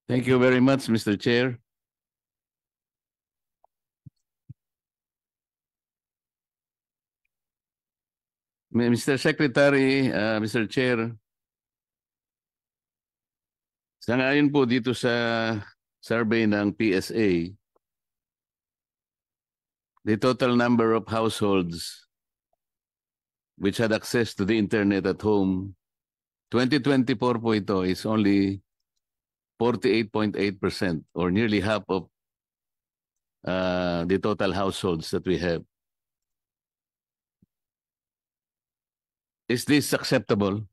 Thank you very much, Mr. Chair. Mr. Secretary, Mr. Chair, sangayon po dito sa survey ng PSA, the total number of households which had access to the internet at home, 2024 po ito is only 48.8% or nearly half of the total households that we have. Is this acceptable?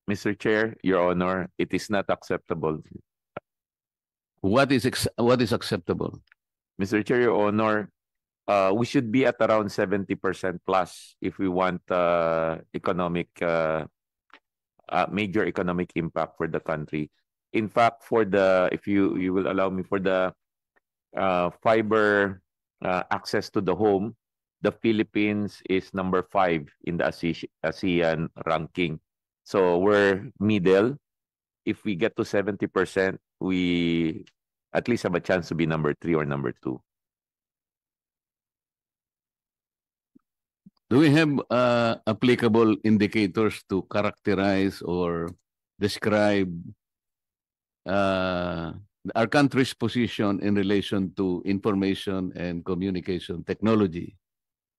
Mr. Chair, Your Honor, it is not acceptable. What is acceptable? Mr. Chair, Your Honor, we should be at around 70% plus if we want major economic impact for the country. In fact, if you will allow me, for the fiber access to the home, the Philippines is number 5 in the ASEAN ranking. So we're middle. If we get to 70%, we at least have a chance to be number 3 or number 2. Do we have applicable indicators to characterize or describe our country's position in relation to information and communication technology,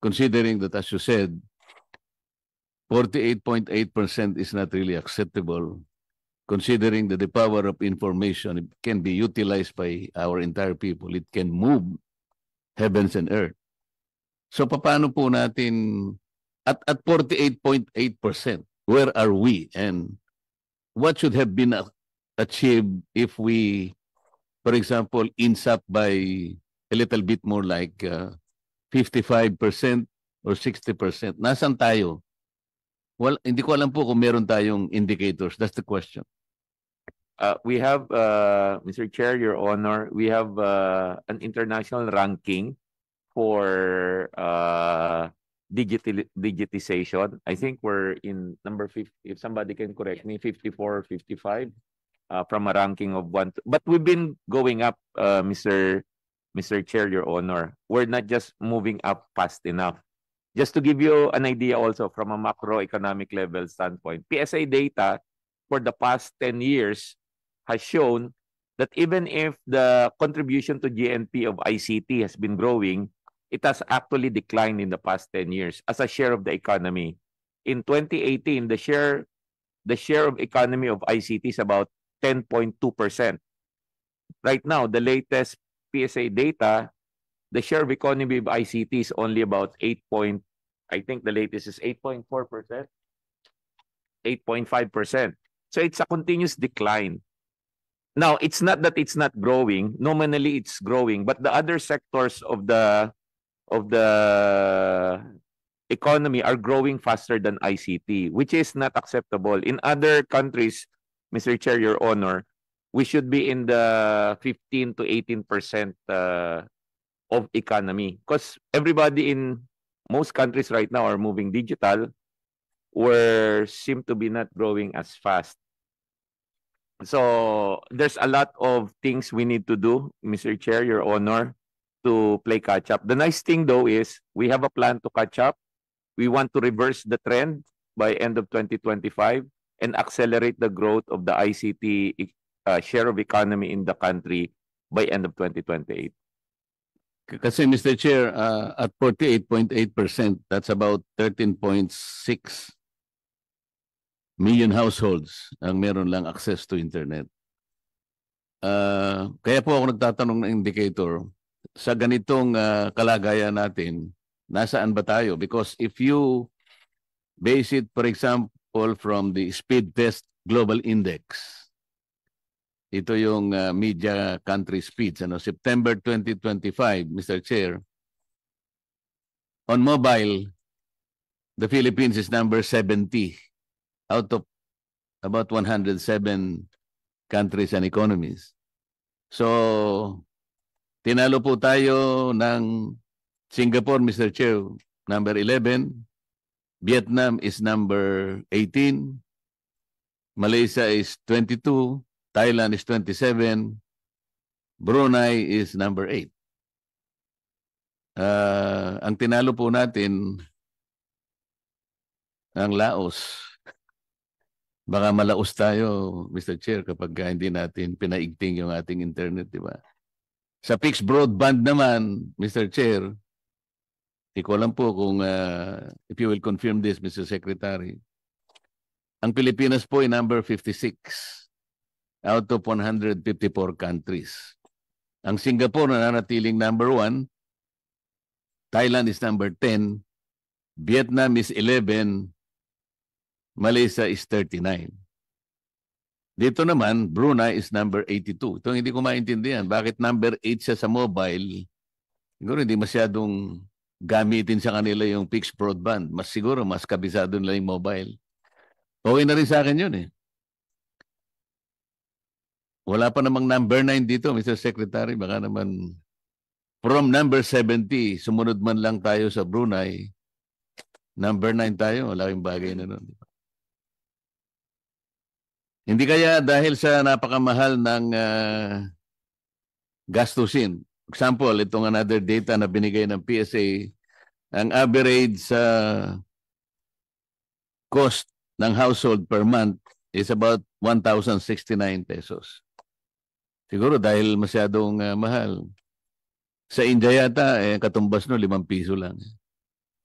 considering that, as you said, 48.8% is not really acceptable, considering that the power of information can be utilized by our entire people. It can move heavens and earth. So paano po natin, at 48.8%, where are we? And what should have been achieved if we, for example, insap by a little bit more like 55% or 60%? Nasaan tayo? Well, hindi ko alam po kung meron tayong indicators. That's the question. We have, Mr. Chair, Your Honor, we have an international ranking for digitization. I think we're in number 50, if somebody can correct me, 54 or 55 from a ranking of 1. But we've been going up, Mr. Chair, Your Honor. We're not just moving up fast enough. Just to give you an idea also from a macroeconomic level standpoint, PSA data for the past 10 years has shown that even if the contribution to GNP of ICT has been growing, it has actually declined in the past 10 years as a share of the economy. In 2018, the share of economy of ICT is about 10.2%. Right now, the latest PSA data, the share of economy of ICT is only about I think the latest is 8.4%, 8.5%. So it's a continuous decline. Now, it's not that it's not growing. Nominally, it's growing, but the other sectors of the economy are growing faster than ICT, which is not acceptable. In other countries, Mr. Chair, Your Honor, we should be in the 15 to 18% of economy, because everybody in most countries right now are moving digital, or seem to be not growing as fast. So there's a lot of things we need to do, Mr. Chair, Your Honor, to play catch up. The nice thing though is we have a plan to catch up. We want to reverse the trend by end of 2025 and accelerate the growth of the ICT share of economy in the country by end of 2028. Kasi Mr. Chair, at 48.8%, that's about 13.6 million households ang meron lang access to internet. Kaya po ako nagtatanong ng indicator, sa ganitong kalagayan natin, nasaan ba tayo? Because if you base it, for example, from the Speed Test Global Index, ito yung media country speeds, September 2025, Mr. Chair, on mobile, the Philippines is number 70 out of about 107 countries and economies. So, tinalo po tayo ng Singapore, Mr. Chair, number 11. Vietnam is number 18. Malaysia is 22. Thailand is 27. Brunei is number 8. Ang tinalo po natin, ang Laos. Baka malaos tayo, Mr. Chair, kapag hindi natin pinaigting yung ating internet, di ba? Sa fixed broadband naman, Mr. Chair, hindi ko alam po kung if you will confirm this, Mr. Secretary. Ang Pilipinas po ay number 56 out of 154 countries. Ang Singapore nananatiling number 1, Thailand is number 10, Vietnam is 11, Malaysia is 39. Dito naman, Brunei is number 82. Ito hindi ko maintindihan. Bakit number 8 siya sa mobile? Siguro hindi masyadong gamitin sa kanila yung fixed broadband. Siguro mas kabisado nila yung mobile. Okay na rin sa akin yun eh. Wala pa namang number 9 dito, Mr. Secretary. Baka naman from number 70, sumunod man lang tayo sa Brunei. Number 9 tayo. Malaking bagay na nun. Hindi kaya dahil sa napakamahal ng gastusin. Example, itong another data na binigay ng PSA, ang average cost ng household per month is about 1,069 pesos. Siguro dahil masyadong mahal. Sa India yata, katumbas no, 5 piso lang.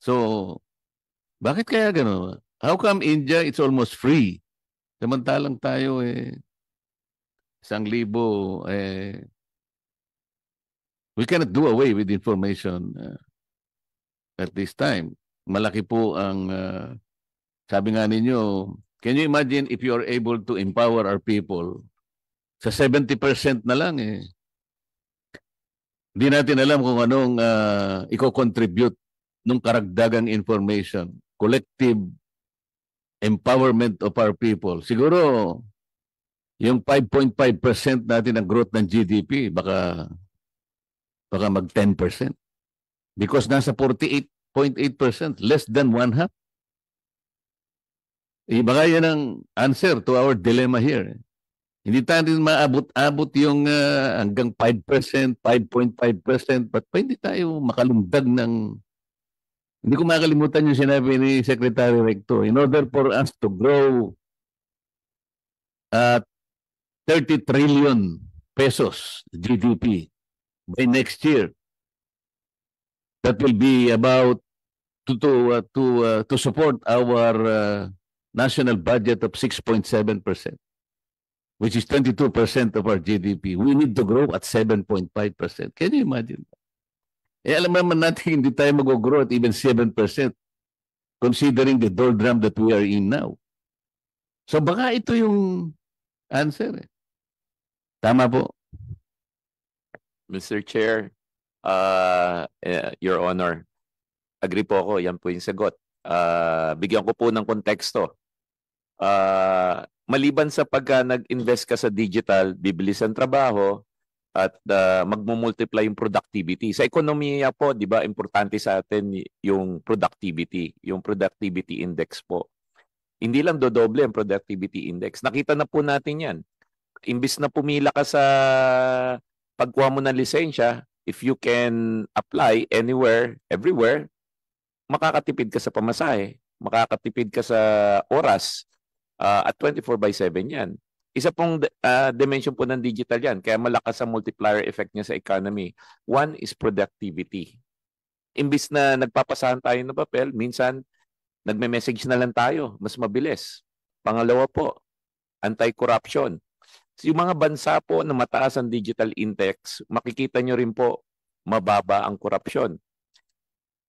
So, bakit kaya gano'n? How come India, it's almost free? Samantalang tayo 1,000, we cannot do away with information at this time. Malaki po ang, sabi nga ninyo, can you imagine if you are able to empower our people? Sa 70% na lang hindi natin alam kung anong i-contribute ng karagdagang information. Collective empowerment of our people. Siguro, yung 5.5% natin ng growth ng GDP, baka mag 10%. Because nasa 48.8%, less than one half. Baka yan ang answer to our dilemma here. Hindi tayo maabot-abot yung hanggang 5%, 5.5%, but hindi tayo makalumdag ng. Hindi ko makalimutan yung sinabi ni Secretary Recto. In order for us to grow 30 trillion pesos GDP by next year, that will be about to support our national budget of 6.7%, which is 22% of our GDP. We need to grow at 7.5%. Can you imagine? Alam naman natin hindi tayo mag-grow at even 7% considering the doldrum that we are in now. So baka ito yung answer. Tama po. Mr. Chair, Your Honor, agree po ako, yan po yung sagot. Bigyan ko po ng konteksto. Maliban sa pagka nag-invest ka sa digital, bibilis ang trabaho, at magmumultiply yung productivity. Sa ekonomiya po, di ba, importante sa atin yung productivity index po. Hindi lang dodoble ang productivity index. Nakita na po natin yan. Imbis na pumila ka sa pagkuha mo ng lisensya, if you can apply anywhere, everywhere, makakatipid ka sa pamasahe, makakatipid ka sa oras, at 24/7 yan. Isa pong dimension po ng digital yan, kaya malakas ang multiplier effect niya sa economy. One is productivity. Imbis na nagpapasahan tayo ng papel, minsan nagme-message na lang tayo, mas mabilis. Pangalawa po, anti-corruption. Yung mga bansa po na mataas ang digital index, makikita nyo rin po, mababa ang korupsyon.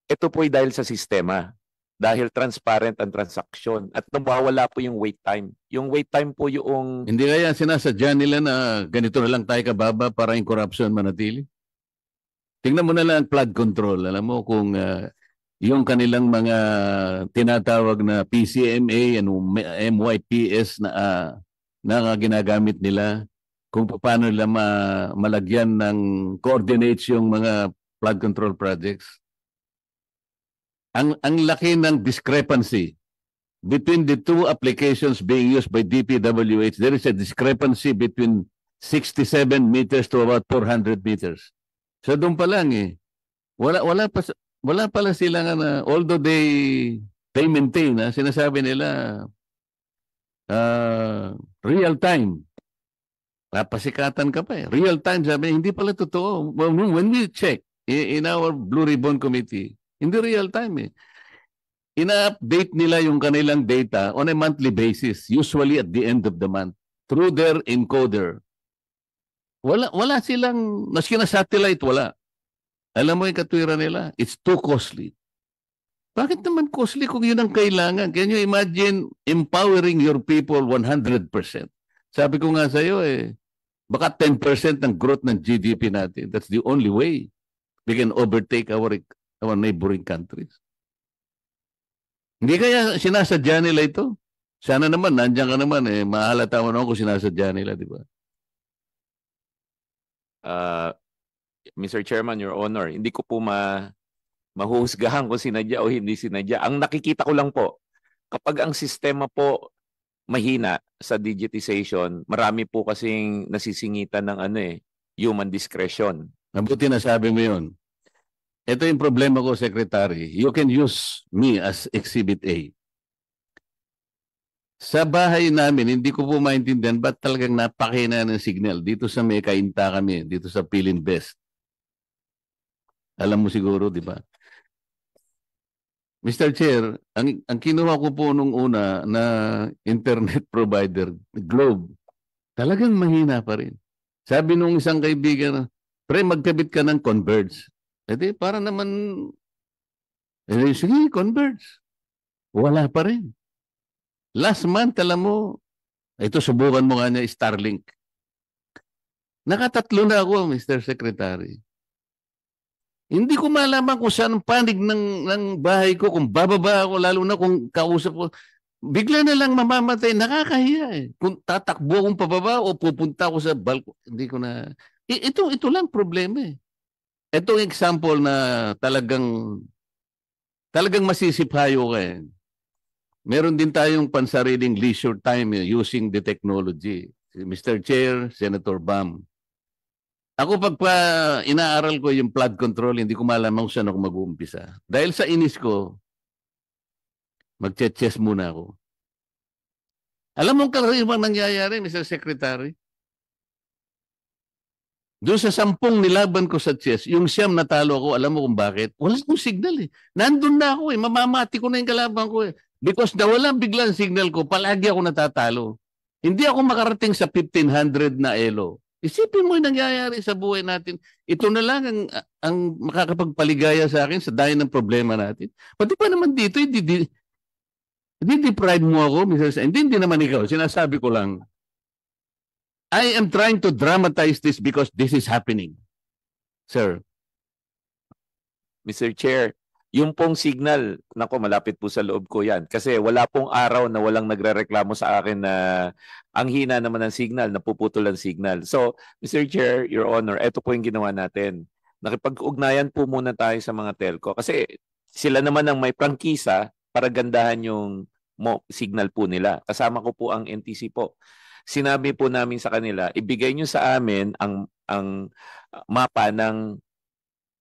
Ito po ay dahil sa sistema. Dahil transparent ang transaksyon at nawawala po yung wait time. Yung wait time po yung. Hindi kaya sinasadya nila na ganito na lang tayo kababa para yung corruption manatili? Tingnan mo na lang ang flood control. Alam mo kung yung kanilang mga tinatawag na PCMA and MYPS na ginagamit nila, kung paano nila malagyan ng coordinates yung mga flood control projects. Ang laki ng discrepancy between the two applications being used by DPWH, there is a discrepancy between 67 meters to about 400 meters. So doon pa lang eh. Wala pala sila na, although they maintain, sinasabi nila real time. Papasikatan ka pa eh. Real time, sabi, hindi pala totoo. Well, when we check in our Blue Ribbon Committee, hindi real time eh. Ina-update nila yung kanilang data on a monthly basis, usually at the end of the month, through their encoder. Wala silang, maski na satellite, wala. Alam mo yung katwira nila? It's too costly. Bakit naman costly kung yun ang kailangan? Can you imagine empowering your people 100%? Sabi ko nga sa'yo baka 10% ng growth ng GDP natin. That's the only way we can overtake our neighboring countries. Hindi kaya sinasadya nila ito? Sana naman, nandiyan ka naman mahalata mo naman kung sinasadya nila, di ba? Mr. Chairman, Your Honor, hindi ko po mahuhusgahan kung sinadya o hindi sinadya. Ang nakikita ko lang po, kapag ang sistema po mahina sa digitization, marami po kasing nasisingitan ng human discretion. Mabuti na sabi mo yun. Ito yung problema ko, Secretary. You can use me as Exhibit A. Sa bahay namin, hindi ko po maintindihan ba't talagang napakina ng signal. Dito sa may kainta kami, dito sa Pilin Best. Alam mo siguro, di ba? Mr. Chair, ang kinuha ko po nung una na internet provider, Globe, talagang mahina pa rin. Sabi nung isang kaibigan, pre, magkabit ka ng Converge. Para naman, sige, Converge. Wala pa rin. Last month, alam mo, ito subukan mo nga niya, Starlink. Nakatatlo na ako, Mr. Secretary. Hindi ko malaman kung saan ang panig ng bahay ko, kung bababa ako, lalo na kung kausap ko. Bigla na lang mamamatay, nakakahiya Kung tatakbo akong pababa o pupunta ako sa balko, hindi ko na... Ito lang problema Itong example na talagang masisiphayo ka Meron din tayong pansariling leisure time using the technology. Mr. Chair, Senator Bam. Ako pagpa inaaral ko yung flood control, hindi ko malaman kung saan ako mag-uumpisa. Dahil sa inis ko, mag-chess muna ako. Alam mo karaniwang nangyayari, Mr. Secretary? Doon sa 10 nilaban ko sa chess, yung 9 natalo ako, alam mo kung bakit? Wala akong signal Nandun na ako mamamati ko na yung kalaban ko Because nawalan biglang signal ko, palagi ako natatalo. Hindi ako makarating sa 1,500 na elo. Isipin mo yung nangyayari sa buhay natin. Ito na lang ang makakapagpaligaya sa akin sa dahil ng problema natin. Pati pa naman dito, deprive mo ako, Mr. Hindi naman ikaw. Sinasabi ko lang, I am trying to dramatize this because this is happening. Sir. Mr. Chair, yung pong signal, nako malapit po sa loob ko yan. Kasi wala pong araw na walang nagrereklamo sa akin na ang hina naman ng signal, napuputol ang signal. So, Mr. Chair, Your Honor, ito po yung ginawa natin. Nakipag-ugnayan po muna tayo sa mga telco. Kasi sila naman ang may prangkisa para gandahan yung signal po nila. Kasama ko po ang NTC po. Sinabi po namin sa kanila, ibigay nyo sa amin ang mapa ng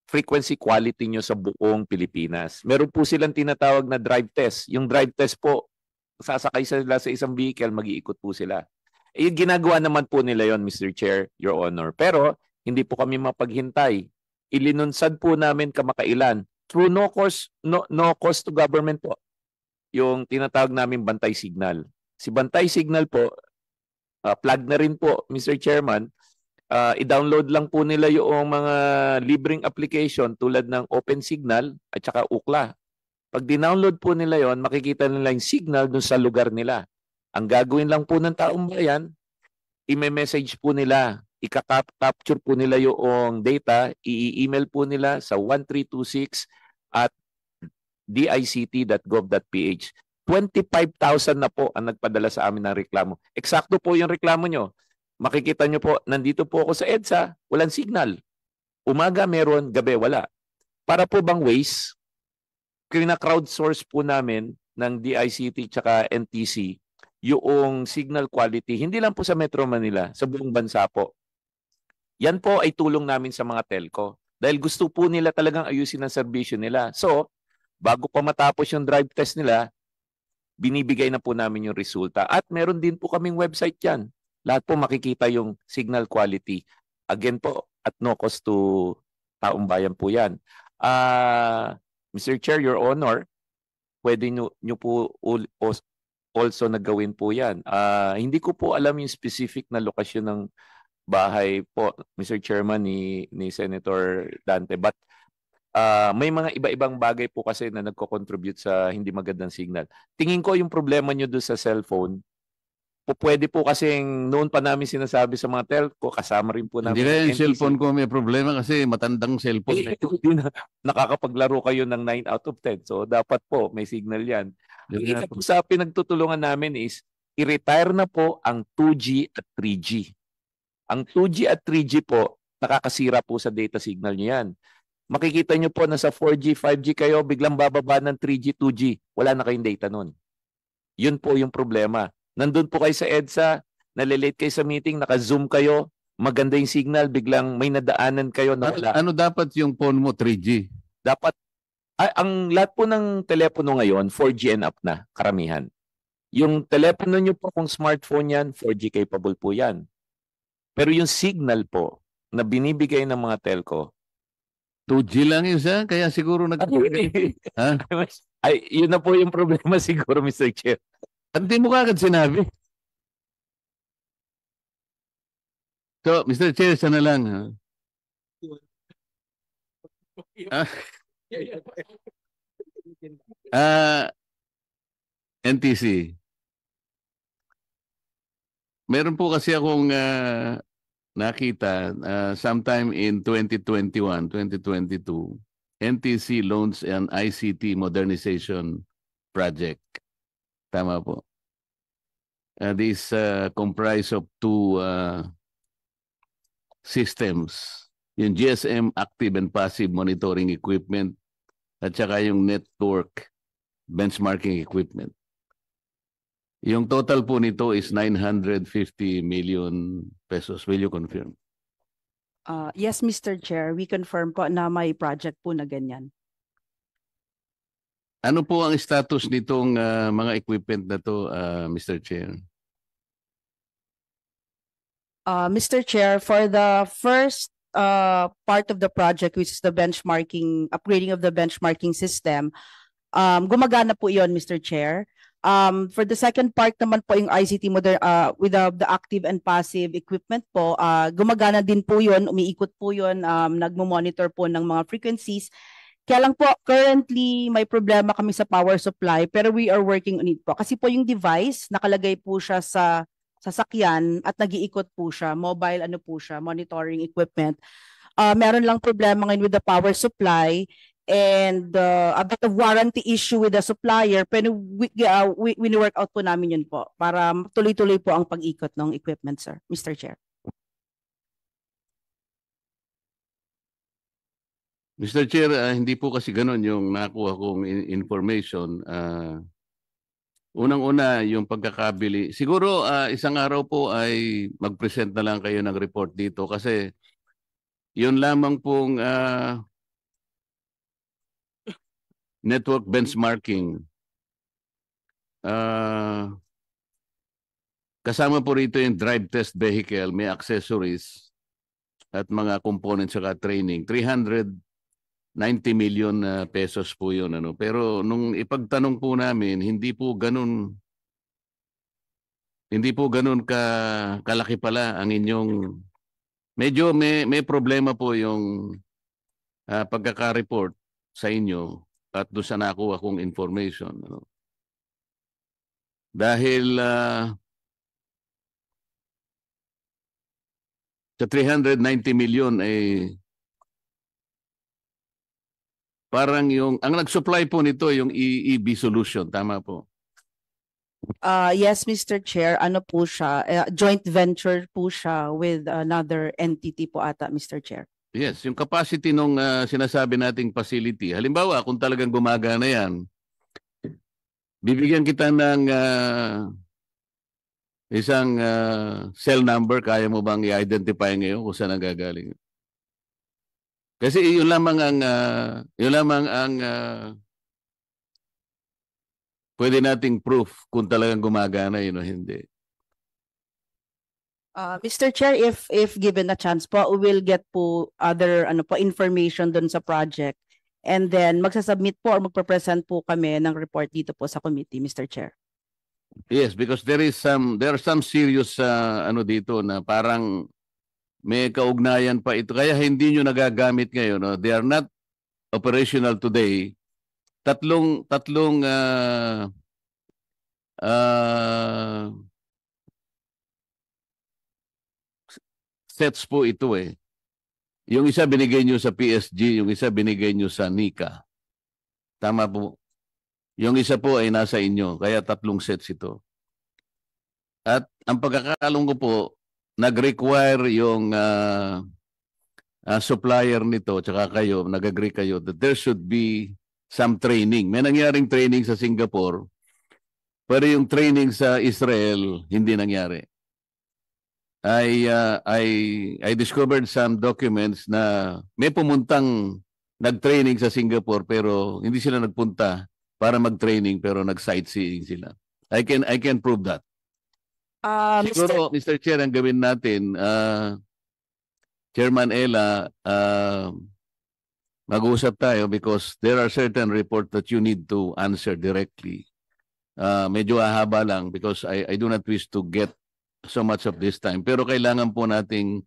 frequency quality nyo sa buong Pilipinas. Meron po silang tinatawag na drive test. Yung drive test po, sasakay sila sa isang vehicle, mag-iikot po sila. Ginagawa naman po nila yon, Mr. Chair, Your Honor. Pero hindi po kami mapaghintay. Ilinunsad po namin kamakailan through no cost to government po. Yung tinatawag namin Bantay Signal. Si Bantay Signal po, plug na rin po, Mr. Chairman, i-download lang po nila yung mga libreng application tulad ng Open Signal at saka Ookla. Pag dinownload po nila yon, makikita nila yung signal dun sa lugar nila. Ang gagawin lang po ng taong bayan, i-message po nila, i-capture po nila yung data, i-email po nila sa 1326@dict.gov.ph. 25,000 na po ang nagpadala sa amin ng reklamo. Eksakto po yung reklamo nyo. Makikita nyo po, nandito po ako sa EDSA, walang signal. Umaga meron, gabi wala. Para po bang waste, crowdsource po namin ng DICT tsaka NTC yung signal quality, hindi lang po sa Metro Manila, sa buong bansa po. Yan po ay tulong namin sa mga telco. Dahil gusto po nila talagang ayusin ang serbisyo nila. So, bago pa matapos yung drive test nila, binibigay na po namin yung resulta. At meron din po kaming website yan. Lahat po makikita yung signal quality. Again po, at no cost to taong bayan po yan. Mr. Chair, Your Honor, pwede nyo po also nagawin po yan. Hindi ko po alam yung specific na lokasyon ng bahay po, Mr. Chairman, ni Senator Dante. But may mga iba-ibang bagay po kasi na nagko-contribute sa hindi magandang signal. Tingin ko yung problema nyo doon sa cellphone, pwede po kasing noon pa namin sinasabi sa mga telco, kasama rin po namin. Hindi kaya yung NTC. cellphone ko may problema kasi matandang cellphone. Nakakapaglaro kayo ng 9 out of 10. So, dapat po may signal yan. Ang isa po sa pinagtutulungan namin is i-retire na po ang 2G at 3G. Ang 2G at 3G po, nakakasira po sa data signal nyo yan. Makikita nyo po na sa 4G, 5G kayo, biglang bababa ng 3G, 2G. Wala na kayong data nun. Yun po yung problema. Nandun po kayo sa EDSA, nalilate kayo sa meeting, naka-zoom kayo, maganda yung signal, biglang may nadaanan kayo na wala. Ano dapat yung phone mo, 3G? Dapat, ang lahat po ng telepono ngayon, 4G and up na, karamihan. Yung telepono nyo po, kung smartphone yan, 4G capable po yan. Pero yung signal po na binibigay ng mga telco, 2G lang yun siya, kaya siguro Ha? Ay, yun na po yung problema siguro, Mr. Chair. Hindi mo kagad sinabi. So, Mr. Chair, sana lang. NTC. Meron po kasi akong nakita sometime in 2021, 2022, NTC launched an ICT modernization project. Tama po. This comprised of two systems. Yung GSM active and passive monitoring equipment at saka yung network benchmarking equipment. Yung total po nito is 950 million pesos. Will you confirm? Yes, Mr. Chair. We confirm po na may project po na ganyan. Ano po ang status nitong mga equipment na to, Mr. Chair? Mr. Chair, for the first part of the project, which is the benchmarking, upgrading of the benchmarking system, gumagana po iyon, Mr. Chair. For the second part naman po yung ICT with the active and passive equipment po, gumagana din po yun, umiikot po yun, nagmo-monitor po ng mga frequencies. Kaya lang po, currently may problema kami sa power supply pero we are working on it po. Kasi po yung device, nakalagay po siya sa sasakyan at nag-iikot po siya, mobile ano po siya, monitoring equipment. Meron lang problema ngayon with the power supply and a bit of warranty issue with the supplier pero we work out po namin yun po para tuloy-tuloy po ang pag-ikot ng equipment, sir, Mr. Chair. Mr. Chair, hindi po kasi ganun yung nakuha kong information. Unang-una, yung pagkakabili. Siguro isang araw po ay mag-present na lang kayo ng report dito kasi yun lamang pong network benchmarking. Kasama po rito yung drive test vehicle, may accessories at mga components saka training. 390 million pesos po yun. Ano? Pero nung ipagtanong po namin, hindi po ganun kalaki pala ang inyong, medyo may problema po yung pagkaka-report sa inyo at doon sa nakuha kong information. Ano? Dahil sa 390 million ay parang ang nag-supply po nito yung EEB solution, tama po? Yes, Mr. Chair, ano po siya, joint venture po siya with another entity po ata, Mr. Chair. Yes, yung capacity nung sinasabi nating facility. Halimbawa, kung talagang gumagana yan, bibigyan kita ng isang cell number. Kaya mo bang i-identify ngayon kung saan ang gagaling? Kasi yun lamang ang pwede nating proof kung talagang gumagana yun o hindi. Mr. Chair, if given a chance po, we will get po other information dun sa project. And then magsasubmit po or magpe-present po kami ng report dito po sa committee, Mr. Chair. Yes, because there are some serious dito na parang may kaugnayan pa ito. Kaya hindi nyo nagagamit ngayon. No? They are not operational today. Tatlong sets po ito eh. Yung isa binigay nyo sa PSG, yung isa binigay nyo sa NICA. Tama po. Yung isa po ay nasa inyo, kaya tatlong sets ito. At ang pagkakakalong ko po, nag-require yung supplier nito, tsaka kayo, nag-agree kayo that there should be some training. May nangyaring training sa Singapore, pero yung training sa Israel, hindi nangyari. I discovered some documents na may pumuntang nag-training sa Singapore pero hindi sila nagpunta para mag-training pero nag-sightseeing sila. I can prove that. Siguro, Mr. Chair, ang gawin natin, Chairman Ella, mag-uusap tayo because there are certain reports that you need to answer directly. Medyo ahaba lang because I do not wish to get so much of this time. Pero kailangan po nating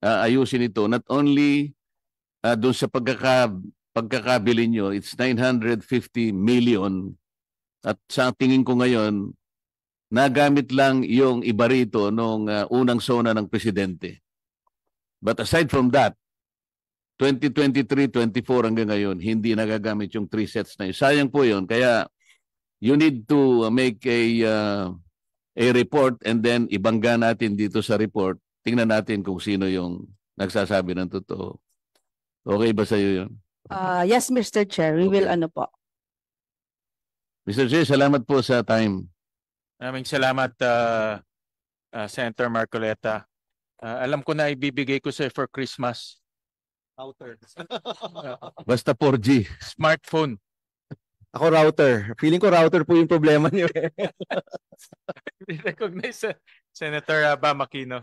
ayusin ito. Not only doon sa pagkakabili nyo, it's 950 million. At sa tingin ko ngayon, nagamit lang yung iba rito nung unang sona ng presidente. But aside from that, 2023, 24 hanggang ngayon, hindi nagagamit yung 3 sets na yun. Sayang po yun. Kaya you need to make a report and then ibangga natin dito sa report. Tingnan natin kung sino yung nagsasabi ng totoo. Okay ba sa'yo yun? Yes, Mr. Chair. We will po. Mr. Chair, salamat po sa time. Maraming salamat, Senator Marcoleta. Alam ko na ibibigay ko sa'yo for Christmas. Router. Basta 4G. Smartphone. Ako router. Feeling ko router po yung problema niyo eh. Recognize Senator Bam Aquino.